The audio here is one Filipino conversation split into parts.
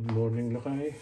Good morning lakay.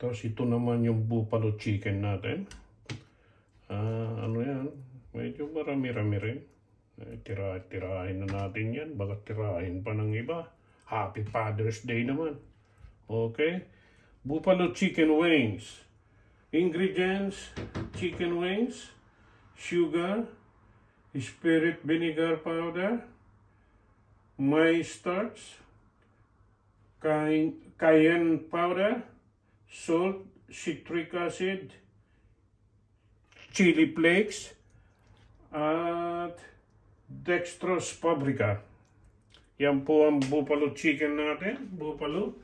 Tapos ito naman yung buffalo chicken natin. Ano yan? Medyo marami-rami rin. Tirahin na natin yan. Baka tirahin pa ng iba. Happy Father's Day naman. Okay? Buffalo chicken wings. Ingredients, chicken wings, sugar, spirit vinegar powder, maize starch, cayenne powder, salt, citric acid, chili flakes, at dextrose paprika. Yan po ang buffalo chicken natin, buffalo.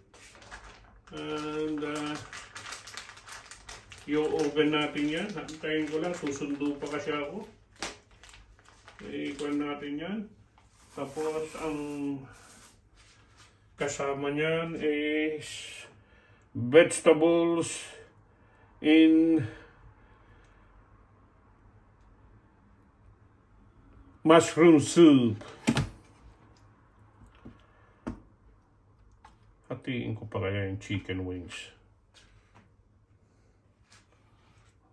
And yung oven natin yan, hantayin ko lang, susundo pa kasi ako. Iikuan natin yan. Tapos ang kasama niyan is vegetables in mushroom soup. Hatiin ko pa kaya yung chicken wings.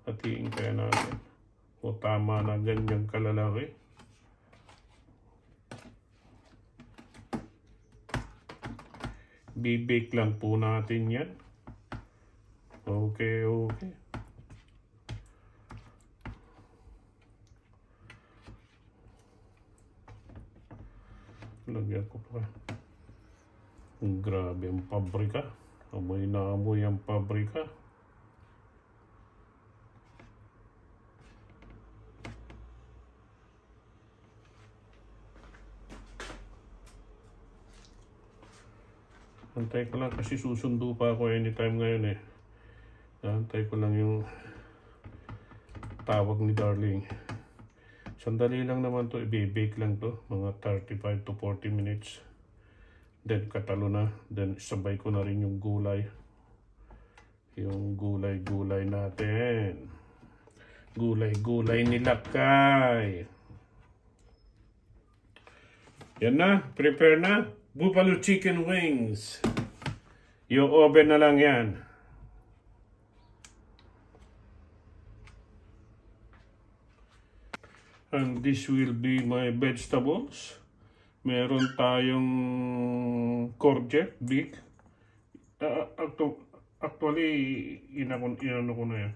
Hatiin kaya natin. O tama na ganyang kalalaki. Bibake lang po natin yan. Okay, okay. Lagyan ko pa. Grabe ang pabrika. Amoy na amoy ang pabrika. Antay ko lang kasi susundo pa ako anytime ngayon eh. Antay ko lang yung tawag ni Darling. Sandali lang naman to, i-bake lang to. Mga 35 to 40 minutes. Then katalo na. Then sabay ko na rin yung gulay. Yung gulay-gulay natin. Gulay-gulay ni Lakay. Yan na, prepare na. Buffalo chicken wings. Yung oven na lang yan. And this will be my vegetables. Meron tayong courgette, big. Actually, inano ko na yan.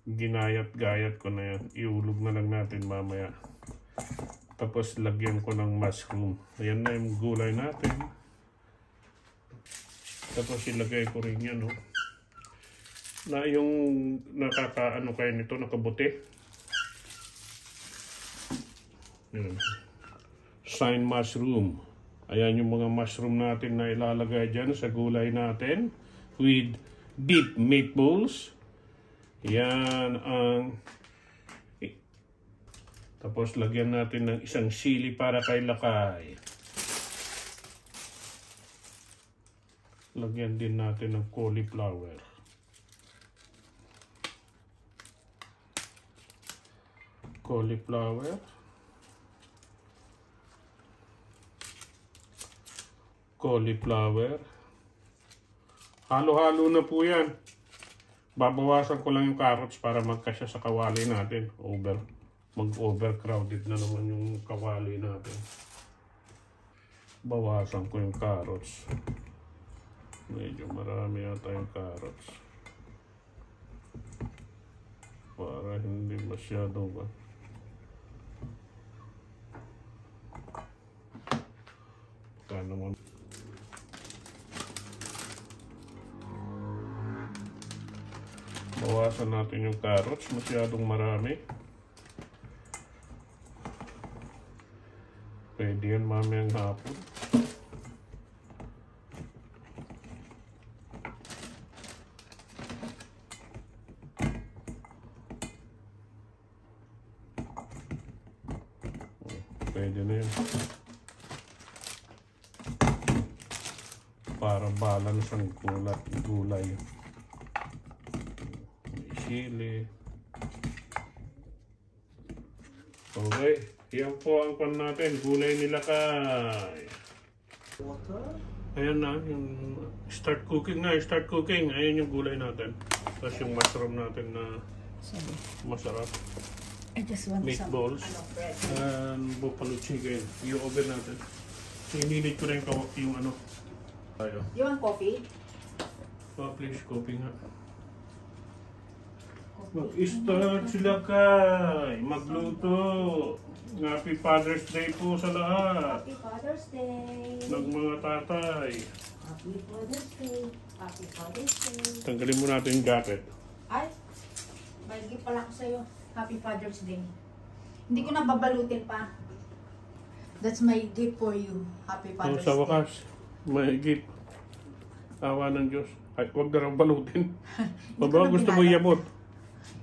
Ginayat-gayat ko na yan. Iulog na lang natin mamaya. Tapos lagyan ko ng mushroom. Ayan na yung gulay natin. Tapos ilagay ko rin yan, no? Na yung nakakaano kayo nito, nakabuti. Sign mushroom. Ayan yung mga mushroom natin na ilalagay dyan sa gulay natin with deep meatballs. Yan ang tapos lagyan natin ng isang sili para kay Lakay. Lagyan din natin ng cauliflower. Cauliflower. Halo-halo na po yan. Babawasan ko lang yung carrots para magkasya sa kawali natin. Mag-overcrowded na naman yung kawali natin. Bawasan ko yung carrots. Medyo marami yata yung carrots. Para hindi masyado ba. Baka naman. Bawasan natin yung carrots. Masyadong marami. Pwede yan mamayang hapon. Pwede na yun. Para balance ang gulay. May sili. Okay. Yan po ang pan natin, gulay ni Lakay. Ayan na, yung start cooking. Ayan yung gulay natin. Tapos yung mushroom natin na masarap. I just want meatballs, some bread. and buffalo chicken. Yung oven natin. So, inilit ko na yung ano. Tayo. You want coffee? Oh, please, coffee nga. Mag-start sila kay magluto. Happy Father's Day po sa lahat. Happy Father's Day. Ng mga tatay. Happy Father's Day. Happy Father's Day. Tanggalin mo natin yung jacket. Ay, may gift pala ko sa'yo. Happy Father's Day. Hindi ko na babalutin pa. That's my gift for you. Happy Father's Sa Day. wakas, may gift. Awa ng Diyos. Ay, huwag na rin balutin. Baba, gusto mo iabot.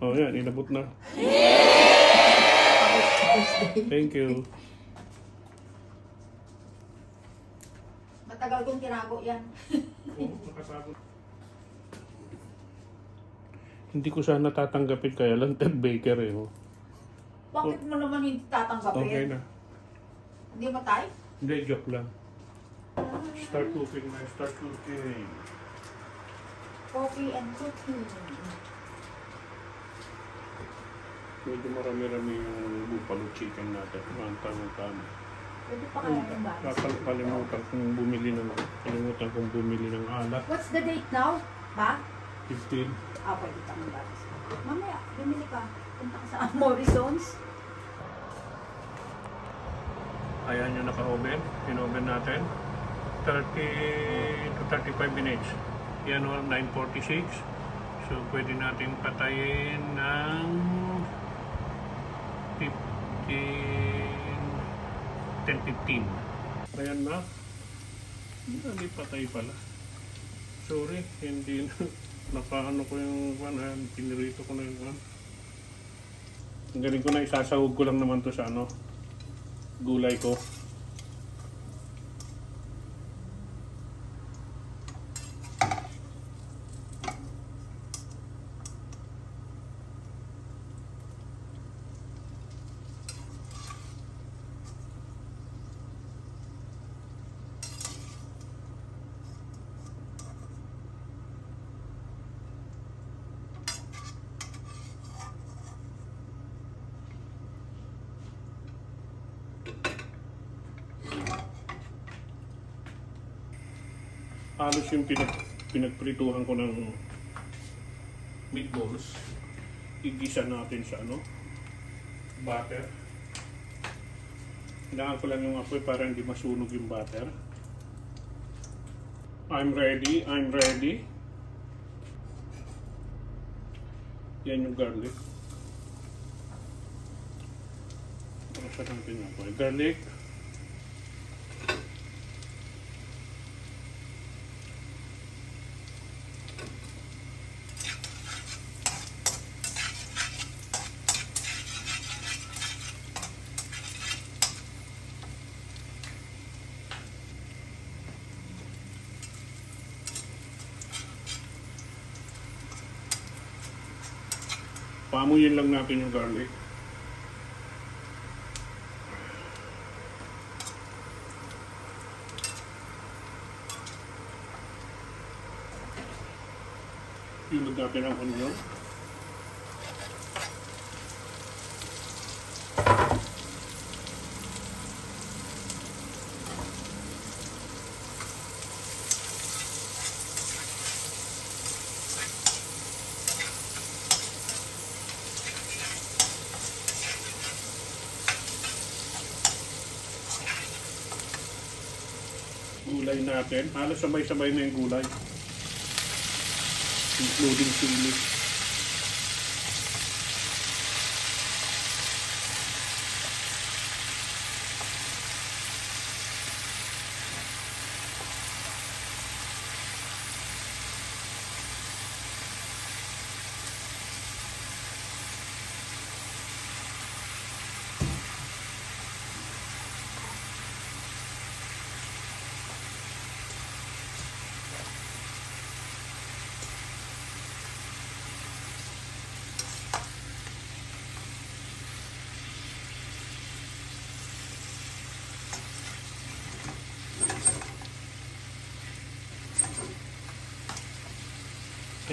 Oh, yan, inabot na. Thank you. Matagal kong tinago yan. Oo, nakatago. Hindi ko sana tatanggapin kaya lang Ted Baker eh. Oh. Bakit mo naman hindi tatanggapin? Okay na. Hindi matay? Hindi, joke lang. Start cooking na, start cooking. Coffee and cooking. Medyo marami-rami yung buffalo chicken natin. Ang tama-tama. Pwede pa kaya yung balas? Kalimutan kong bumili ng alak. What's the date now? Ba? 15. Pwede pa ng balas. Mamaya, bumili ka. Punta ka sa Morrison's. Ayan yung naka-oven. In-oven natin. 30 to 35 minutes. Yan o, 9:46. So, pwede natin patayin ng 10-15. Ayan na. Hindi patay pala. Sorry, hindi na. Nakaano ko yung pinirito ko na yung Ang galing ko na, isasahog ko lang naman to sa gulay ko. Halos yung pinagprituhan ko ng meatballs. Igisa natin sa butter. Hinaan ko lang yung apoy para hindi masunog yung butter. I'm ready. Yan yung garlic. Saan natin yung apoy? Garlic. Paamuyin lang natin yung garlic. Ilog natin ang onion. Gulay natin. Halos sabay-sabay na yung gulay. Including chili.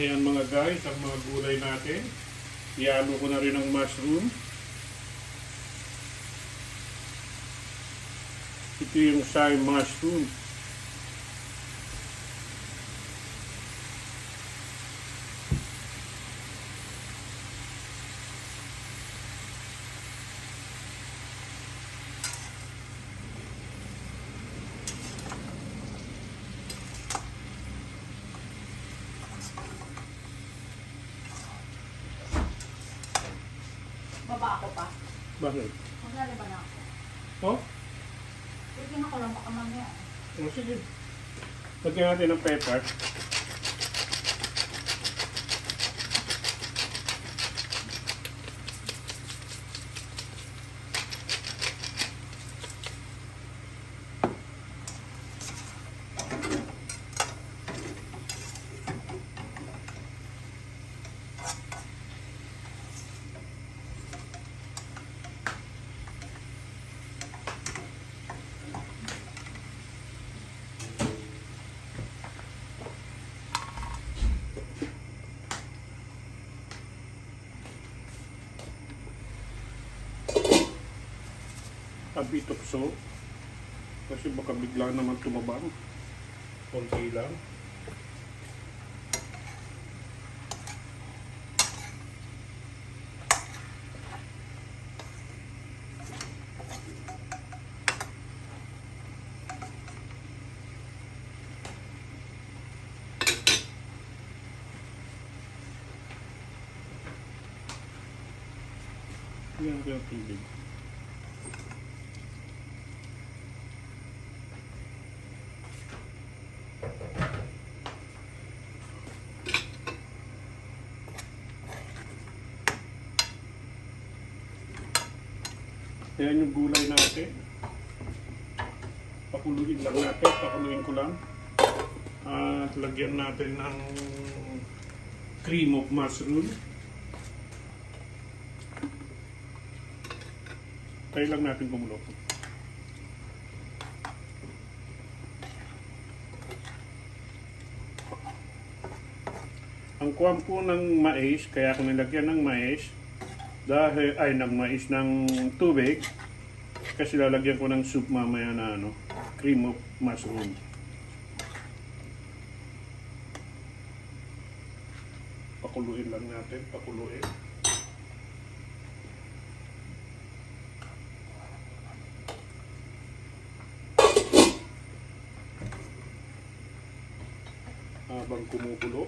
Ayan mga guys, ang mga gulay natin. Ihalo ko na rin ang mushroom. Ito yung Thai mushroom. Baba ako pa. Bakit? Maglalaban na ako. Oh? Tignan ako lang baka mamaya. Oh, sige. Lagyan natin ng pepper. A bit of salt. Kasi baka bigla naman tumabang. Konti lang. Yan ang tubig. Ayan yung gulay natin. Pakuluin lang natin. Pakuluin ko lang. At lagyan natin ng cream of mushroom. Kaya lang natin kumulo. Ang kuwan po ng mais, kaya ako nilagyan ng mais, dahil ay ng mais ng tubig, kasi lalagyan ko ng soup mamaya na cream of mushroom. Pakuluin lang natin, pakuluin. Habang kumukulo,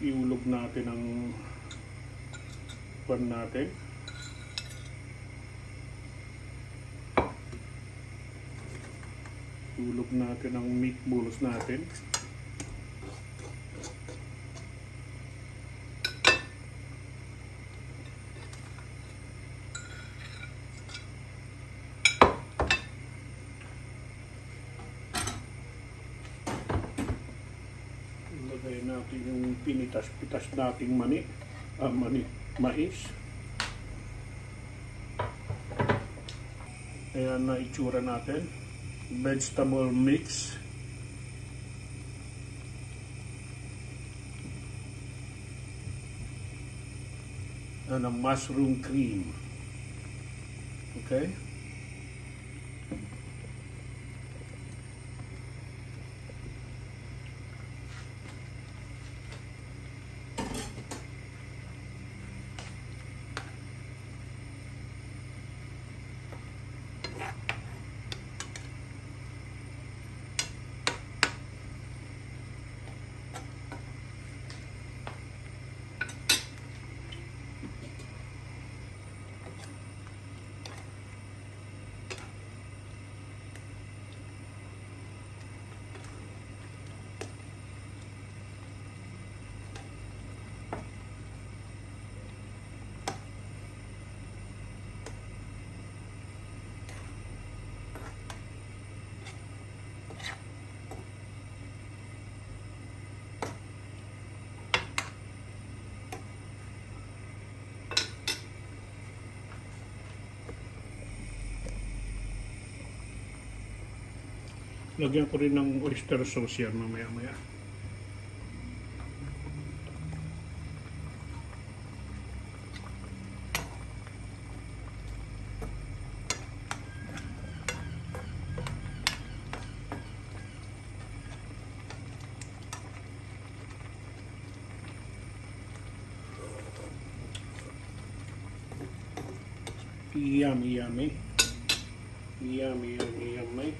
iulog natin ang pan natin. Iulog natin ang meatballs natin. Ilagay natin yung pinitas-pitas nating mais. Ayan na itsura natin. Vegetable mix. And a mushroom cream. Okay? Lagyan ko rin ng oyster sauce yan mamaya-maya. Yummy, yummy. Yummy, yummy, yummy.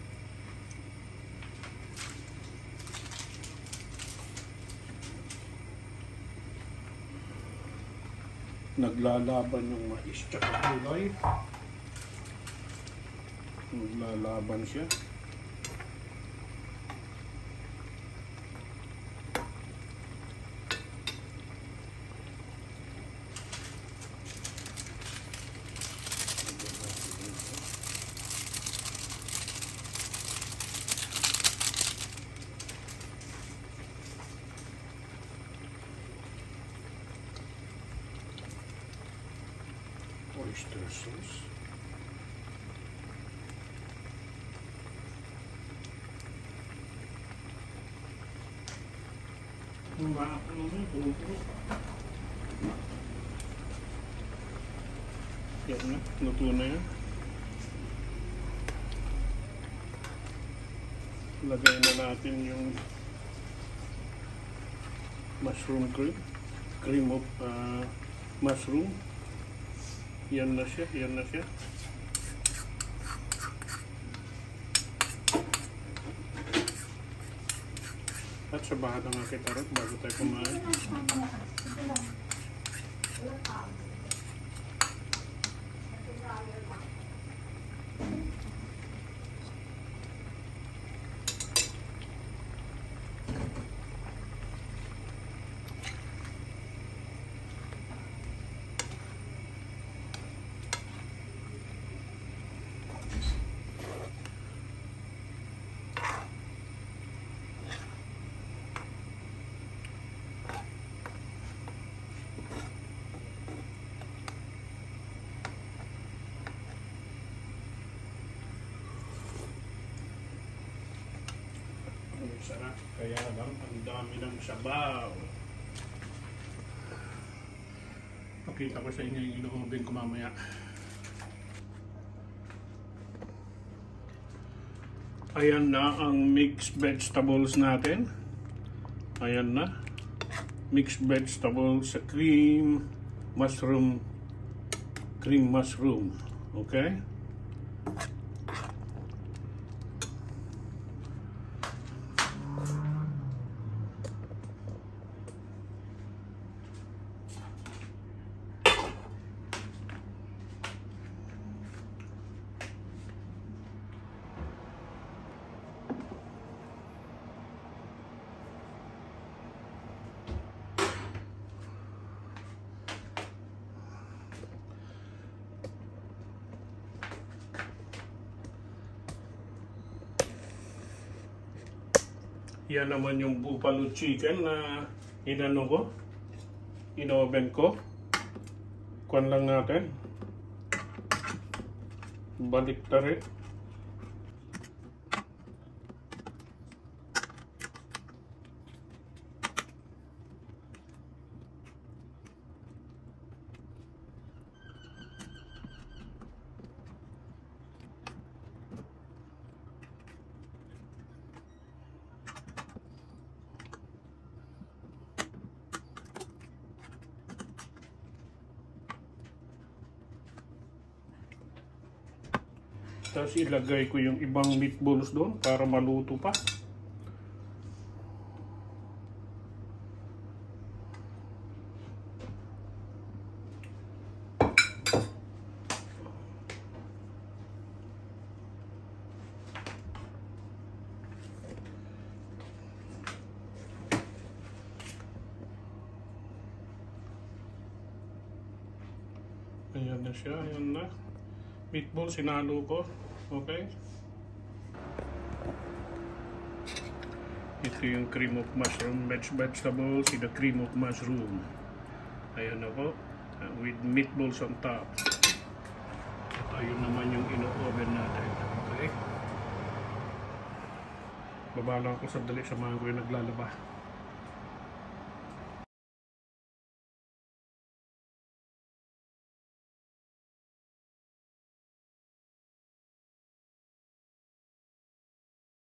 Naglalaban yung mais tsaka gulay. Naglalaban siya. Oyster sauce. Yan na, luto na yan. Lagay na natin yung mushroom cream of mushroom. Yan na siya, yan na siya. At sabahan na nga kita rin bago tayo kumain. Sarap, kaya lang ang dami ng sabaw. Pakita ko sa inyo yung ino-oven ko mamaya. Ayan na ang mixed vegetables natin. Ayan na. Mixed vegetables sa cream mushroom. Okay? Yan naman yung buffalo chicken na in-oven ko. Kuwan lang natin. Balik tari. Tapos ilagay ko yung ibang meatballs doon para maluto pa. Ayan na siya, ayan na. Meatball, sinalo ko. Okay. Ito yung cream of mushroom, vegetables, the cream of mushroom. Ayan na po. With meatballs on top. At ayun naman yung ino-oven natin. Okay. Baba lang ako sandali sa mga ko yung naglalaba.